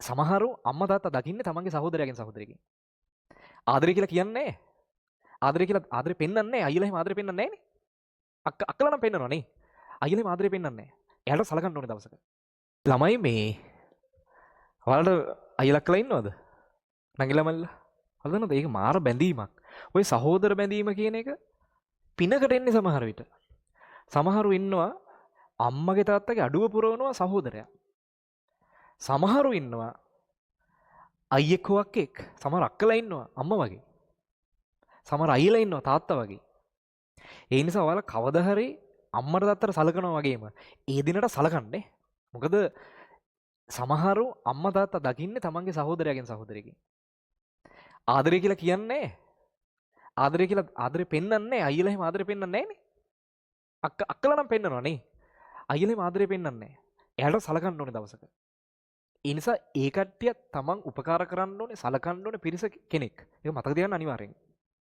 සමහරු අම්මා තාත්තා දකින්නේ තමන්ගේ සහෝදරයාගෙන් සහෝදරියකින්. ආදරය කියලා කියන්නේ ආදරය කියලා ආදරේ පෙන්වන්නේ නැහැ. අයියලා එහෙම ආදරේ පෙන්වන්නේ නැහනේ. අක්කලා නම් පෙන්වනවා නේ. අයියලා එහෙම ආදරේ පෙන්වන්නේ නැහැ. එයාට සලකන්න ඕනේ දවසක. ළමයි මේ ඔයාලට අයියලා අක්කලා ඉන්නවද? නංගිලා මල්ලා. හදනද ඒක මාර බැඳීමක්. ওই සහෝදර බැඳීම කියන එක පිනකට එන්නේ සමහර විට. සමහරු ඉන්නවා අම්මගේ තාත්තගේ අඩුව පුරවනවා සහෝදරයා. සමහරු ඉන්නවා අයියෙක් හෝ අක්කෙක්. සමහර අක්කලා ඉන්නවා අම්මා වගේ. සමහර අයියලා ඉන්නවා තාත්තා වගේ. ඒ නිසා ඔයාලා කවදා හරි අම්මට තාත්තට සලකනවා වගේම ඒ දිනට සලකන්නේ. මොකද සමහරු අම්මා තාත්තා දකින්නේ තමන්ගේ සහෝදරයාගෙන් සහෝදරියකින්. ආදරය කියලා කියන්නේ ආදරය කියලා ආදරේ පෙන්වන්නේ නැහැ. අයියලා එහෙම ආදරේ පෙන්වන්නේ නැහනේ. අක්කලා නම් පෙන්වනවා නේ. අයියලා එහෙම ආදරේ පෙන්වන්නේ නැහැ. එයාට සලකන්න ඕනේ දවසක. ඒ නිසා ඒ කට්ටිය තමන් උපකාර කරන්න ඕනේ, සලකන්න ඕනේ පිරිස කෙනෙක්. ඒක මතක තියාගන්න අනිවාර්යෙන්.